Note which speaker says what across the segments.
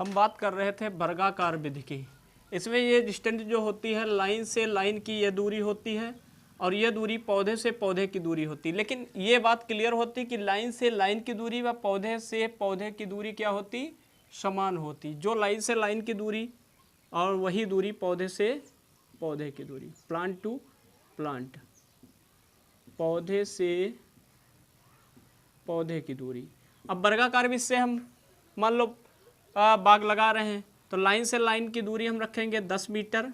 Speaker 1: हम बात कर रहे थे वर्गाकार विधि की। इसमें ये डिस्टेंस जो होती है लाइन से लाइन की ये दूरी होती है और ये दूरी पौधे से पौधे की दूरी होती है। लेकिन ये बात क्लियर होती कि लाइन से लाइन की दूरी व पौधे से पौधे की दूरी क्या होती, समान होती। जो लाइन से लाइन की दूरी और वही दूरी पौधे से पौधे की दूरी, प्लांट टू प्लांट, पौधे से पौधे की दूरी। अब वर्गाकार विधि से हम मान लो बाग लगा रहे हैं तो लाइन से लाइन की दूरी हम रखेंगे 10 मीटर,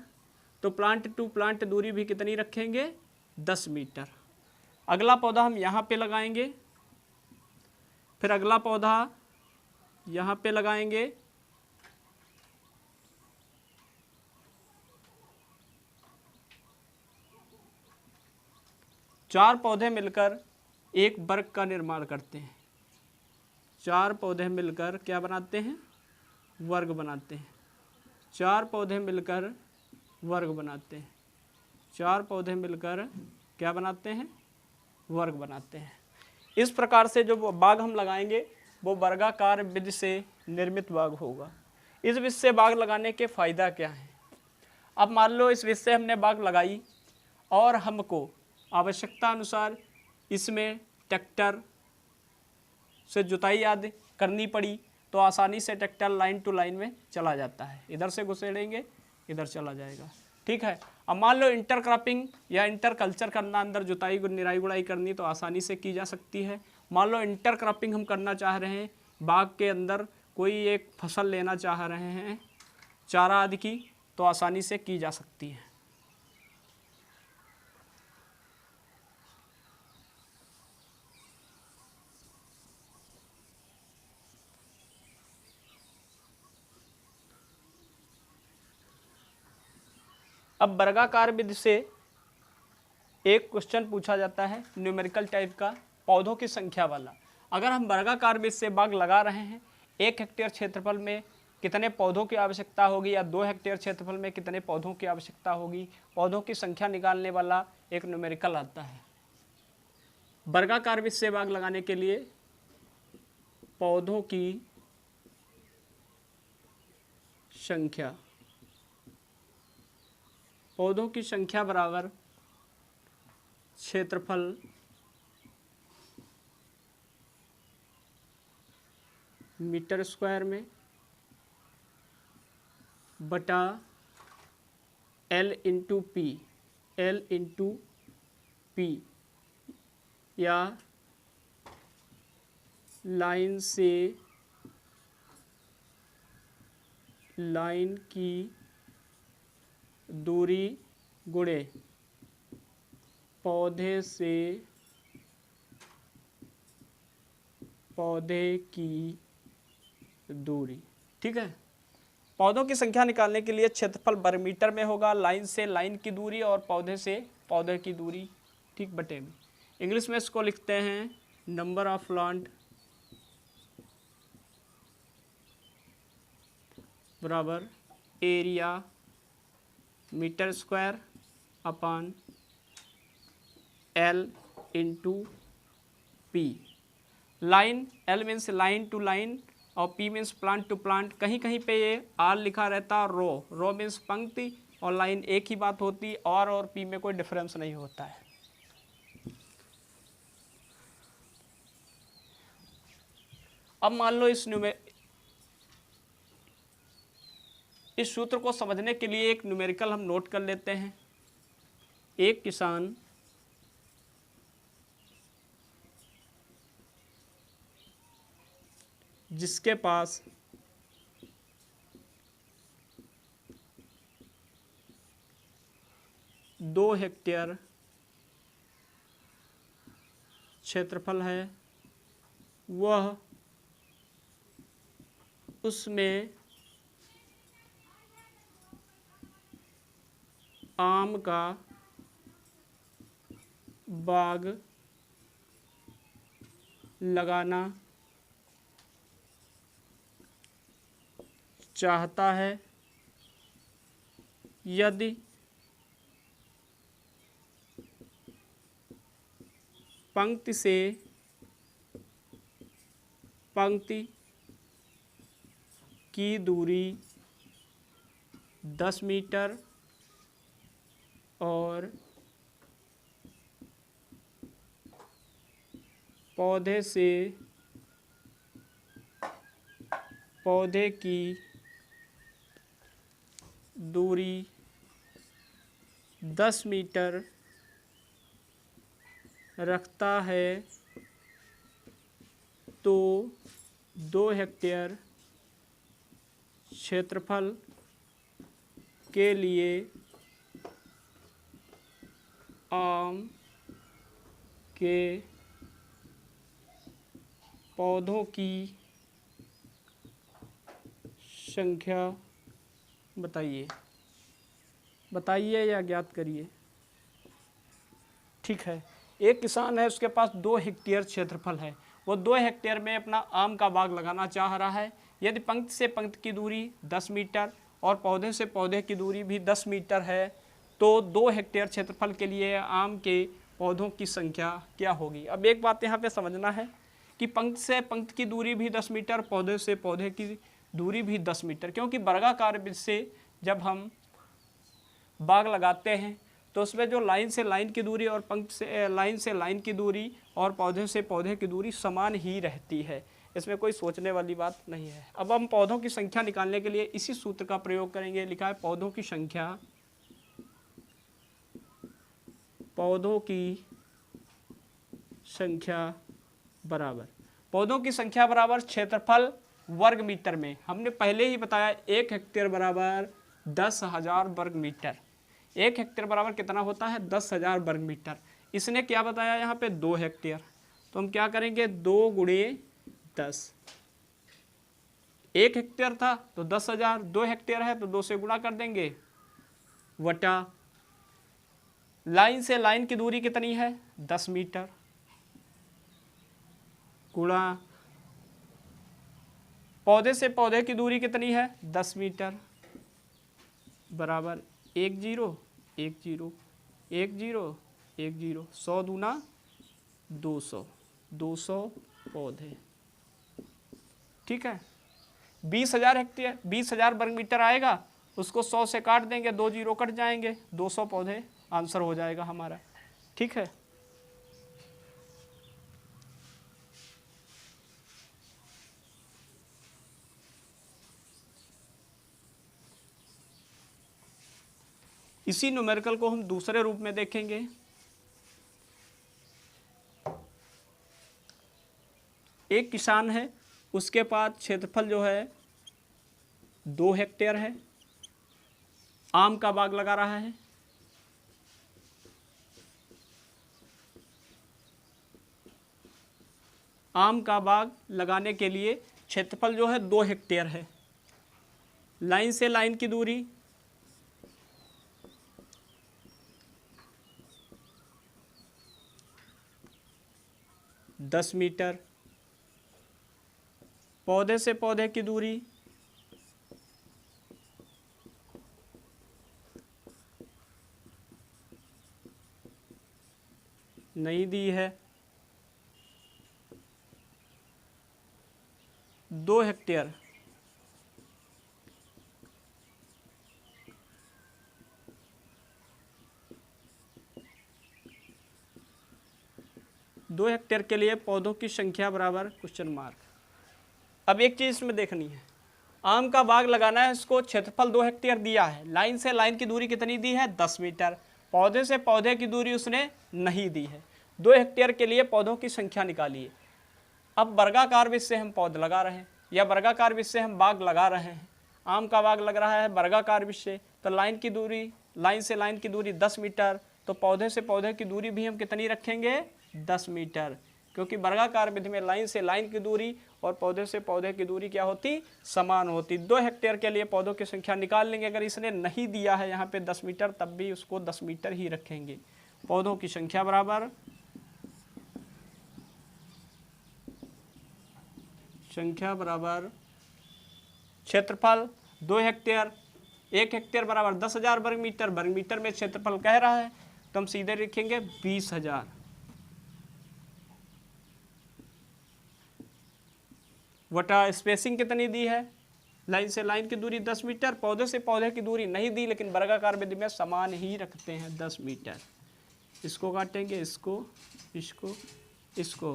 Speaker 1: तो प्लांट टू प्लांट दूरी भी कितनी रखेंगे, 10 मीटर। अगला पौधा हम यहाँ पे लगाएंगे, फिर अगला पौधा यहाँ पे लगाएंगे, चार पौधे मिलकर एक वर्ग का निर्माण करते हैं। चार पौधे मिलकर क्या बनाते हैं, वर्ग बनाते हैं। चार पौधे मिलकर वर्ग बनाते हैं। चार पौधे मिलकर क्या बनाते हैं, वर्ग बनाते हैं। इस प्रकार से जो बाग हम लगाएंगे वो वर्गाकार विधि से निर्मित बाग होगा। इस विधि से बाग लगाने के फायदा क्या है। अब मान लो इस विधि से हमने बाग लगाई और हमको आवश्यकता अनुसार इसमें ट्रैक्टर से जुताई आदि करनी पड़ी, तो आसानी से ट्रैक्टर लाइन टू लाइन में चला जाता है। इधर से घुसेड़ेंगे इधर चला जाएगा, ठीक है। अब मान लो इंटर क्रॉपिंग या इंटर कल्चर करना, अंदर जुताई निराई गुड़ाई करनी तो आसानी से की जा सकती है। मान लो इंटर क्रॉपिंग हम करना चाह रहे हैं, बाग के अंदर कोई एक फसल लेना चाह रहे हैं चारा आदि की, तो आसानी से की जा सकती है। अब वर्गाकार विधि से एक क्वेश्चन पूछा जाता है न्यूमेरिकल टाइप का, पौधों की संख्या वाला। अगर हम वर्गाकार विधि से बाग लगा रहे हैं, 1 हेक्टेयर क्षेत्रफल में कितने पौधों की आवश्यकता होगी या 2 हेक्टेयर क्षेत्रफल में कितने पौधों की आवश्यकता होगी, पौधों की संख्या निकालने वाला एक न्यूमेरिकल आता है। वर्गाकार विधि से बाग लगाने के लिए पौधों की संख्या, पौधों की संख्या बराबर क्षेत्रफल मीटर स्क्वायर में बटा L into P, L into P, या लाइन से लाइन की दूरी गुणे पौधे से पौधे की दूरी, ठीक है। पौधों की संख्या निकालने के लिए क्षेत्रफल वर्ग मीटर में होगा, लाइन से लाइन की दूरी और पौधे से पौधे की दूरी, ठीक, बटे में। इंग्लिश में इसको लिखते हैं नंबर ऑफ प्लांट बराबर area metre square upon L into P. Line, L means line to line और P means plant to plant. कहीं कहीं पे ये R लिखा रहता, रो मीन्स पंक्ति और लाइन एक ही बात होती, और P में कोई डिफरेंस नहीं होता है। अब मान लो इस सूत्र को समझने के लिए एक न्यूमेरिकल हम नोट कर लेते हैं। एक किसान जिसके पास 2 हेक्टेयर क्षेत्रफल है, वह उसमें आम का बाग लगाना चाहता है। यदि पंक्ति से पंक्ति की दूरी 10 मीटर और पौधे से पौधे की दूरी 10 मीटर रखता है तो 2 हेक्टेयर क्षेत्रफल के लिए आम के पौधों की संख्या बताइए या ज्ञात करिए। ठीक है, एक किसान है, उसके पास 2 हेक्टेयर क्षेत्रफल है। वो 2 हेक्टेयर में अपना आम का बाग लगाना चाह रहा है। यदि पंक्ति से पंक्ति की दूरी 10 मीटर और पौधे से पौधे की दूरी भी 10 मीटर है तो 2 हेक्टेयर क्षेत्रफल के लिए आम के पौधों की संख्या क्या होगी। अब एक बात यहाँ पे समझना है कि पंक्ति से पंक्ति की दूरी भी 10 मीटर, पौधे से पौधे की दूरी भी 10 मीटर, क्योंकि वर्गाकार वृत्त से जब हम बाग लगाते हैं तो उसमें जो लाइन से लाइन की दूरी और पंक्ति से लाइन से लाइन की दूरी और पौधे से पौधे की दूरी समान ही रहती है। इसमें कोई सोचने वाली बात नहीं है। अब हम पौधों की संख्या निकालने के लिए इसी सूत्र का प्रयोग करेंगे। लिखा है पौधों की संख्या बराबर क्षेत्रफल वर्ग मीटर में। हमने पहले ही बताया 1 हेक्टेयर बराबर 10,000 वर्ग मीटर। 1 हेक्टेयर बराबर कितना होता है? 10,000 वर्ग मीटर। इसने क्या बताया यहाँ पे? 2 हेक्टेयर। तो हम क्या करेंगे? 2 गुणे 10। 1 हेक्टेयर था तो 10,000, 2 हेक्टेयर है तो 2 से गुणा कर देंगे, वटा लाइन से लाइन की दूरी कितनी है? 10 मीटर, गुणा पौधे से पौधे की दूरी कितनी है? 10 मीटर, बराबर 1 0 1 0 1 0 1 0, 100 दूना 200, 200 पौधे। ठीक है, 20,000 हेक्टेयर 20,000 वर्ग मीटर आएगा, उसको 100 से काट देंगे, 2 0 कट जाएंगे, 200 पौधे आंसर हो जाएगा हमारा। ठीक है, इसी न्यूमेरिकल को हम दूसरे रूप में देखेंगे। एक किसान है, उसके पास क्षेत्रफल जो है 2 हेक्टेयर है, आम का बाग लगा रहा है। आम का बाग लगाने के लिए क्षेत्रफल जो है 2 हेक्टेयर है। लाइन से लाइन की दूरी 10 मीटर, पौधे से पौधे की दूरी नहीं दी है, 2 हेक्टेयर। दो हेक्टेयर के लिए पौधों की संख्या बराबर क्वेश्चन मार्क। अब एक चीज इसमें देखनी है, आम का बाग लगाना है, इसको क्षेत्रफल 2 हेक्टेयर दिया है, लाइन से लाइन की दूरी कितनी दी है? 10 मीटर, पौधे से पौधे की दूरी उसने नहीं दी है। 2 हेक्टेयर के लिए पौधों की संख्या निकालिए। अब वर्गाकार वृत्त से हम पौधे लगा रहे हैं या वर्गाकार वृत्त से हम बाग लगा रहे हैं, आम का बाग लग रहा है वर्गाकार वृत्त से, तो लाइन की दूरी, लाइन से लाइन की दूरी 10 मीटर, तो पौधे से पौधे की दूरी भी हम कितनी रखेंगे? 10 मीटर, क्योंकि वर्गाकार विधि में लाइन से लाइन की दूरी और पौधे से पौधे की दूरी क्या होती? समान होती। 2 हेक्टेयर के लिए पौधों की संख्या निकाल लेंगे। अगर इसने नहीं दिया है यहाँ पे 10 मीटर, तब भी उसको 10 मीटर ही रखेंगे। पौधों की संख्या बराबर क्षेत्रफल 2 हेक्टेयर, 1 हेक्टेयर बराबर 10,000 वर्ग मीटर, वर्ग मीटर में क्षेत्रफल कह रहा है तो हम सीधे लिखेंगे 20,000, वटा स्पेसिंग कितनी दी है? लाइन से लाइन की दूरी 10 मीटर, पौधे से पौधे की दूरी नहीं दी लेकिन वर्गाकार विधि में समान ही रखते हैं 10 मीटर। इसको काटेंगे, इसको, इसको, इसको,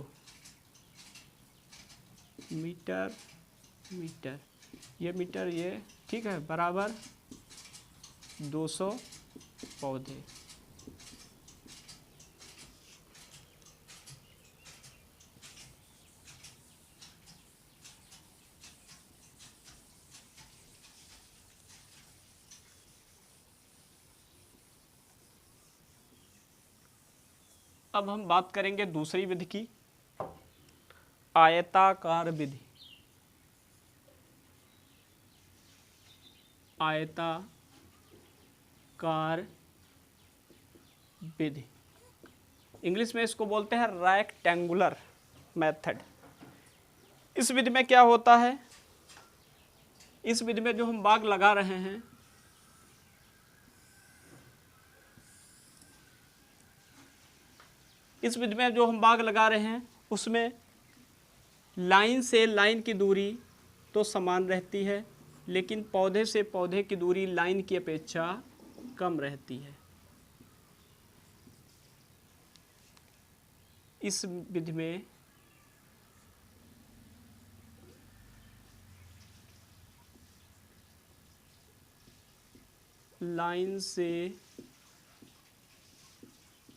Speaker 1: मीटर, मीटर, ये मीटर, ये ठीक है, बराबर 200 पौधे। अब हम बात करेंगे दूसरी विधि की, आयताकार विधि। आयताकार विधि, इंग्लिश में इसको बोलते हैं रेक्टेंगुलर मेथड। इस विधि में क्या होता है, इस विधि में जो हम बाग लगा रहे हैं, इस विधि में जो हम बाग लगा रहे हैं उसमें लाइन से लाइन की दूरी तो समान रहती है, लेकिन पौधे से पौधे की दूरी लाइन की अपेक्षा कम रहती है। इस विधि में लाइन से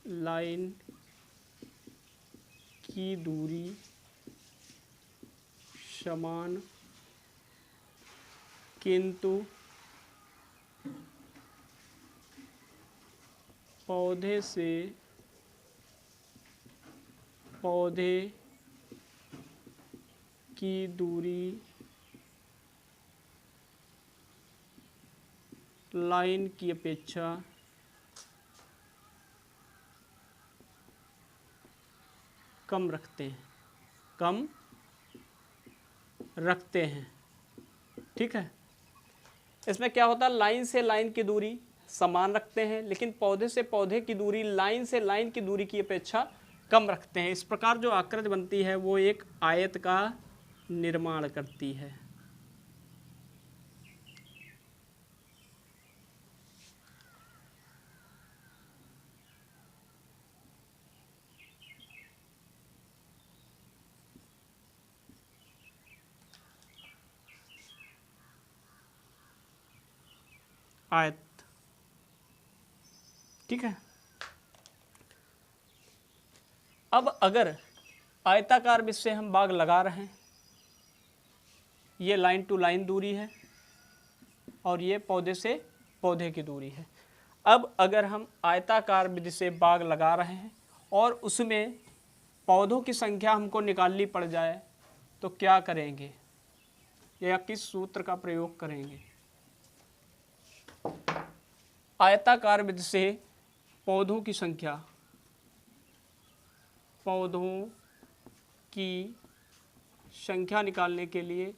Speaker 1: लाइन की दूरी समान, किंतु पौधे से पौधे की दूरी लाइन की अपेक्षा कम रखते हैं, कम रखते हैं। ठीक है, इसमें क्या होता है, लाइन से लाइन की दूरी समान रखते हैं लेकिन पौधे से पौधे की दूरी लाइन से लाइन की दूरी की अपेक्षा कम रखते हैं। इस प्रकार जो आकृति बनती है वो एक आयत का निर्माण करती है। आयत, ठीक है। अब अगर आयताकार विधि से हम बाग लगा रहे हैं, ये लाइन टू लाइन दूरी है और ये पौधे से पौधे की दूरी है। अब अगर हम आयताकार विधि से बाग लगा रहे हैं और उसमें पौधों की संख्या हमको निकालनी पड़ जाए तो क्या करेंगे या किस सूत्र का प्रयोग करेंगे? आयताकार विधि से पौधों की संख्या, पौधों की संख्या निकालने के लिए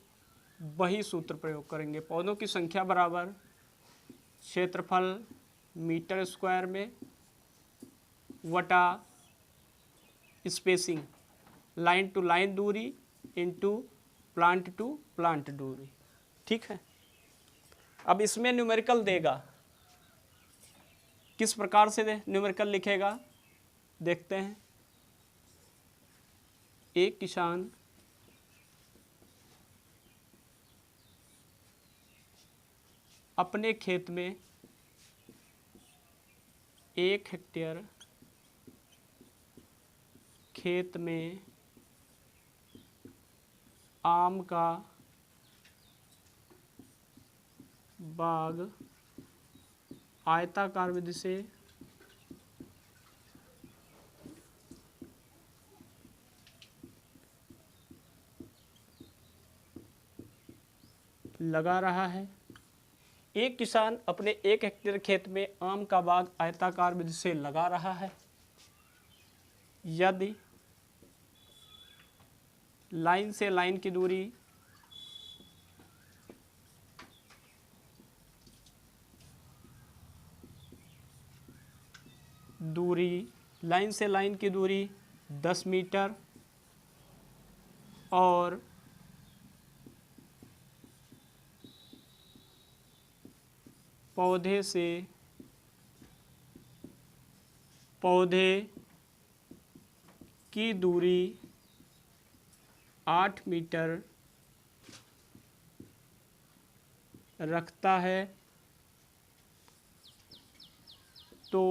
Speaker 1: वही सूत्र प्रयोग करेंगे। पौधों की संख्या बराबर क्षेत्रफल मीटर स्क्वायर में वटा स्पेसिंग, लाइन टू लाइन दूरी इनटू प्लांट टू प्लांट दूरी। ठीक है, अब इसमें न्यूमेरिकल देगा, किस प्रकार से न्यूमेरिकल लिखेगा देखते हैं। एक किसान अपने खेत में 1 हेक्टेयर खेत में आम का बाग आयताकार विधि से लगा रहा है। एक किसान अपने 1 हेक्टेयर खेत में आम का बाग आयताकार विधि से लगा रहा है। यदि लाइन से लाइन की दूरी लाइन से लाइन की दूरी 10 मीटर और पौधे से पौधे की दूरी 8 मीटर रखता है तो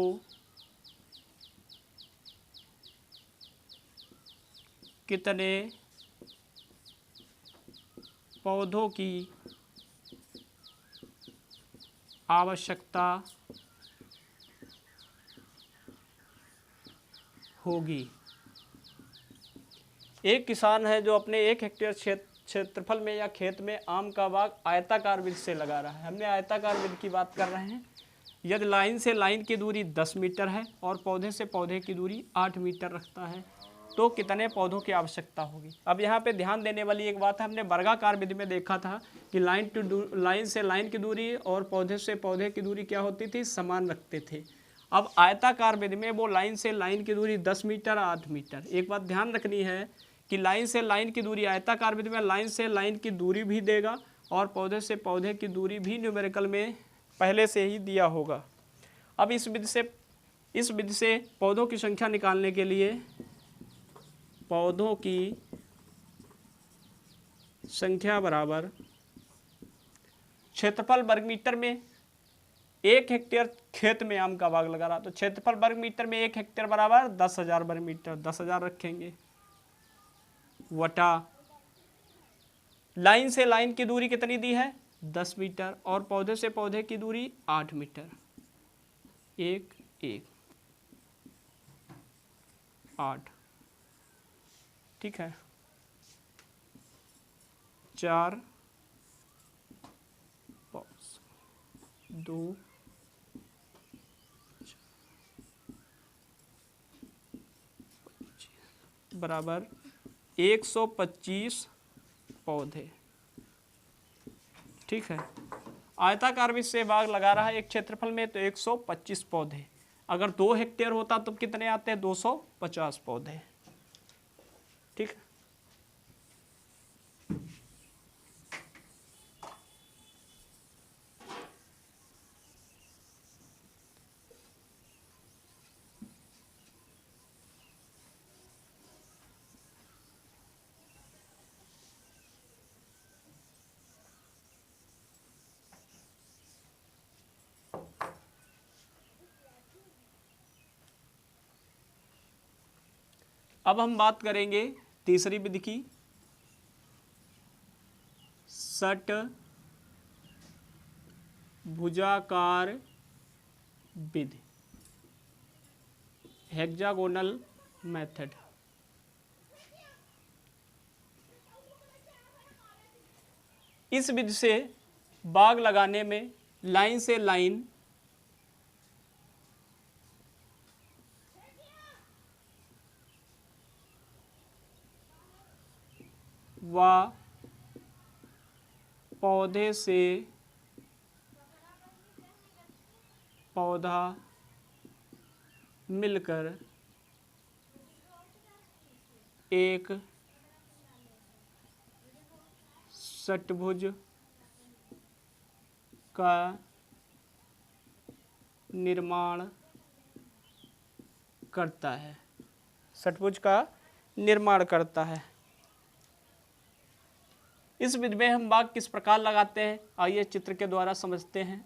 Speaker 1: कितने पौधों की आवश्यकता होगी। एक किसान है जो अपने 1 हेक्टेयर क्षेत्रफल में या खेत में आम का बाग आयताकार विधि से लगा रहा है। हमने आयताकार विधि की बात कर रहे हैं। यदि लाइन से लाइन की दूरी 10 मीटर है और पौधे से पौधे की दूरी 8 मीटर रखता है तो कितने पौधों की आवश्यकता होगी। अब यहाँ पे ध्यान देने वाली एक बात है, हमने वर्गाकार विधि में देखा था कि लाइन से लाइन की दूरी और पौधे से पौधे की दूरी क्या होती थी, समान रखते थे। अब आयताकार विधि में वो लाइन से लाइन की दूरी 10 मीटर 8 मीटर। एक बात ध्यान रखनी है कि लाइन से लाइन की दूरी आयताकार विधि में लाइन से लाइन की दूरी भी देगा और पौधे से पौधे की दूरी भी न्यूमेरिकल में पहले से ही दिया होगा। अब इस विधि से पौधों की संख्या निकालने के लिए पौधों की संख्या बराबर क्षेत्रफल वर्ग मीटर में 1 हेक्टेयर खेत में आम का बाग लगा रहा तो क्षेत्रफल वर्ग मीटर में 1 हेक्टेयर बराबर 10,000 वर्ग मीटर, 10,000 रखेंगे वटा लाइन से लाइन की दूरी कितनी दी है 10 मीटर और पौधे से पौधे की दूरी 8 मीटर, 1 1 8, ठीक है। 4 5 2 बराबर 125 पौधे, ठीक है। आयताकार विधि से बाग लगा रहा है एक क्षेत्रफल में तो 125 पौधे। अगर 2 हेक्टेयर होता तो कितने आते हैं, 250 पौधे, ठीक है। अब हम बात करेंगे तीसरी विधि की, षट भुजाकार विधि, हेक्सागोनल मेथड। इस विधि से बाग लगाने में लाइन से लाइन व पौधे से पौधा मिलकर एक षट्भुज का निर्माण करता है, षट्भुज का निर्माण करता है। इस विधि में हम बाग किस प्रकार लगाते हैं, आइए चित्र के द्वारा समझते हैं।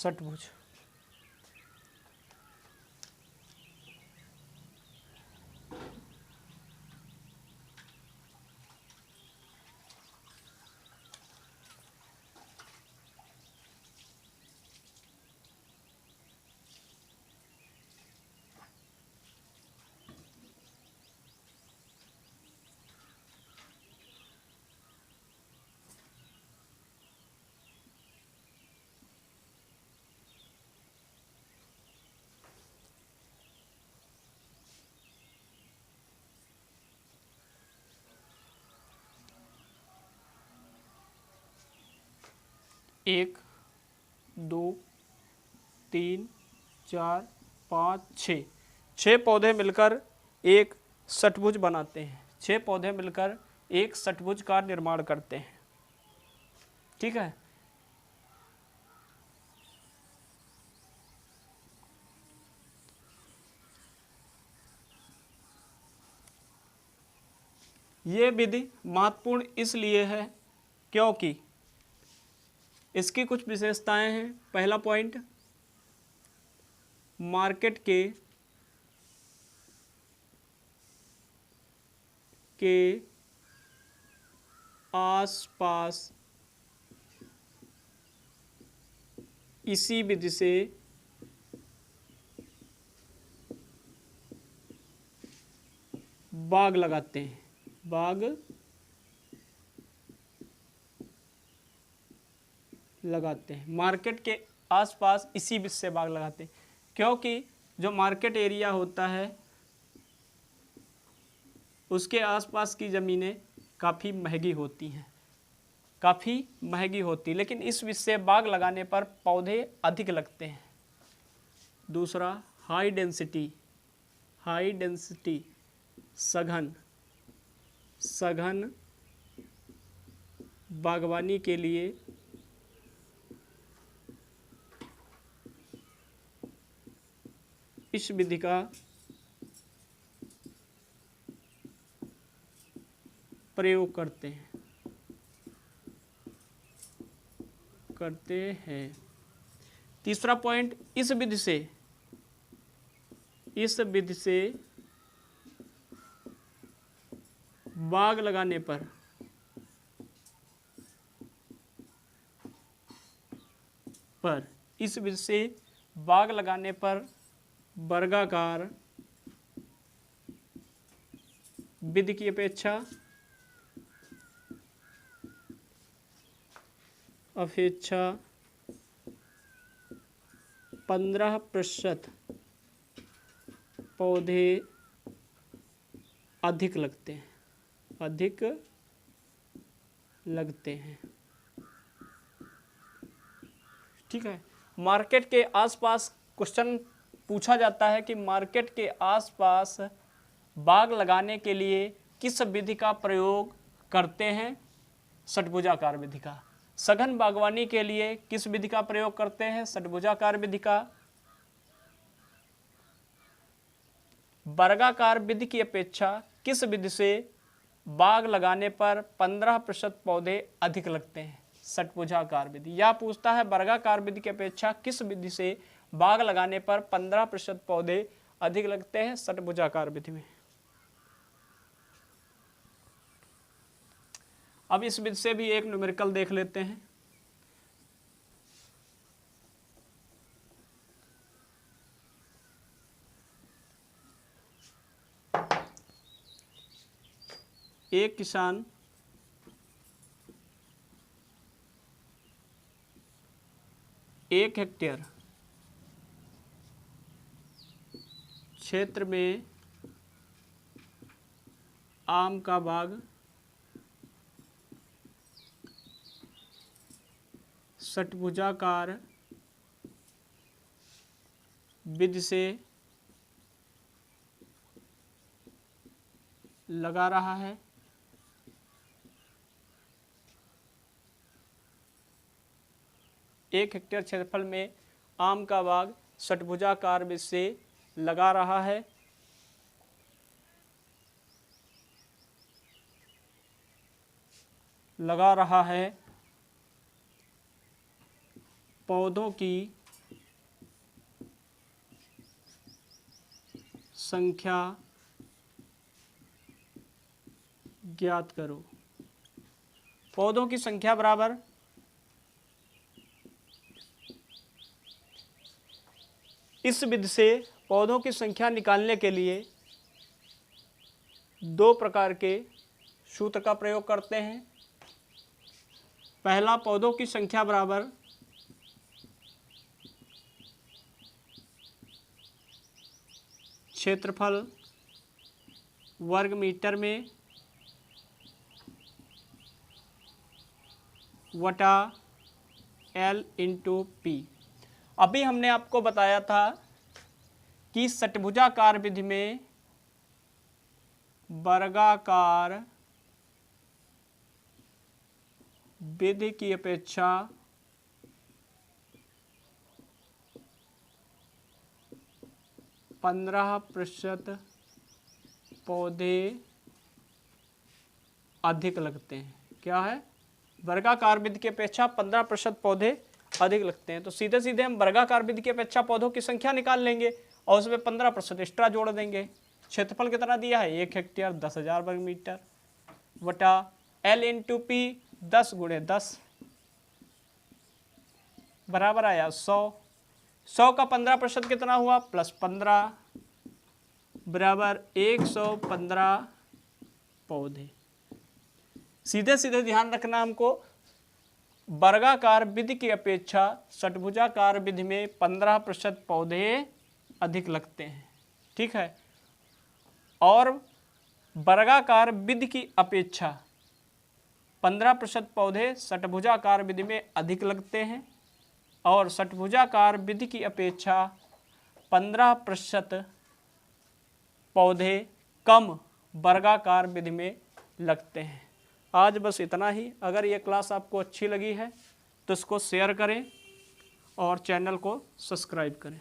Speaker 1: षटभुज। एक, दो, तीन, चार, पाँच, छः, छः पौधे मिलकर एक षटभुज बनाते हैं। छः पौधे मिलकर एक षटभुज का निर्माण करते हैं। ठीक है। ये विधि महत्वपूर्ण इसलिए है क्योंकि इसकी कुछ विशेषताएं हैं। पहला पॉइंट, मार्केट के आसपास इसी विधि से बाग लगाते हैं। बाग लगाते हैं, मार्केट के आसपास इसी विधि से बाग लगाते हैं, क्योंकि जो मार्केट एरिया होता है उसके आसपास की ज़मीनें काफ़ी महंगी होती हैं, काफ़ी महंगी होती, लेकिन इस विधि से बाग लगाने पर पौधे अधिक लगते हैं। दूसरा, हाई डेंसिटी, हाई डेंसिटी, सघन, सघन बागवानी के लिए इस विधि का प्रयोग करते हैं। तीसरा पॉइंट, इस विधि से बाग लगाने इस विधि से बाग लगाने पर वर्गाकार विधि की अपेक्षा 15% पौधे अधिक लगते हैं। ठीक है। मार्केट के आसपास क्वेश्चन पूछा जाता है कि मार्केट के आसपास बाग लगाने के लिए किस विधि का प्रयोग करते हैं? षटभुजाकार विधि का। सघन बागवानी के लिए किस विधि का प्रयोग करते हैं? षटभुजाकार विधि का। वर्गाकार विधि की अपेक्षा किस विधि से बाग लगाने पर 15% पौधे अधिक लगते हैं? षटभुजाकार विधि। या पूछता है वर्गाकार विधि की अपेक्षा किस विधि से बाग लगाने पर 15% पौधे अधिक लगते हैं? षटभुजाकार विधि में। अब इस विधि से भी एक न्यूमेरिकल देख लेते हैं। एक किसान 1 हेक्टेयर क्षेत्र में आम का बाग षटभुजाकार विधि से लगा रहा है। एक हेक्टेयर क्षेत्रफल में आम का बाग षटभुजाकार विधि से लगा रहा है। पौधों की संख्या ज्ञात करो। पौधों की संख्या बराबर इस विधि से पौधों की संख्या निकालने के लिए दो प्रकार के सूत्र का प्रयोग करते हैं। पहला, पौधों की संख्या बराबर क्षेत्रफल वर्ग मीटर में वटा L इंटू P। अभी हमने आपको बताया था कि षटभुजाकार विधि में वर्गाकार विधि की अपेक्षा 15% पौधे अधिक लगते हैं। क्या है? वर्गाकार विधि की अपेक्षा 15% पौधे अधिक लगते हैं। तो सीधे सीधे हम वर्गाकार विधि की अपेक्षा पौधों की संख्या निकाल लेंगे और उसमें 15% एक्स्ट्रा जोड़ देंगे। क्षेत्रफल कितना दिया है? 1 हेक्टेयर 10,000 वर्ग मीटर वटा L इंटू P 10 गुणे 10 बराबर आया 100। 100 का 15% कितना हुआ? +15 बराबर 115 पौधे। सीधे सीधे ध्यान रखना हमको, वर्गाकार विधि की अपेक्षा षटभुजाकार विधि में 15% पौधे अधिक लगते हैं। ठीक है। और वर्गाकार विधि की अपेक्षा 15% पौधे षटभुजाकार विधि में अधिक लगते हैं और षटभुजाकार विधि की अपेक्षा 15% पौधे कम वर्गाकार विधि में लगते हैं। आज बस इतना ही। अगर ये क्लास आपको अच्छी लगी है तो इसको शेयर करें और चैनल को सब्सक्राइब करें।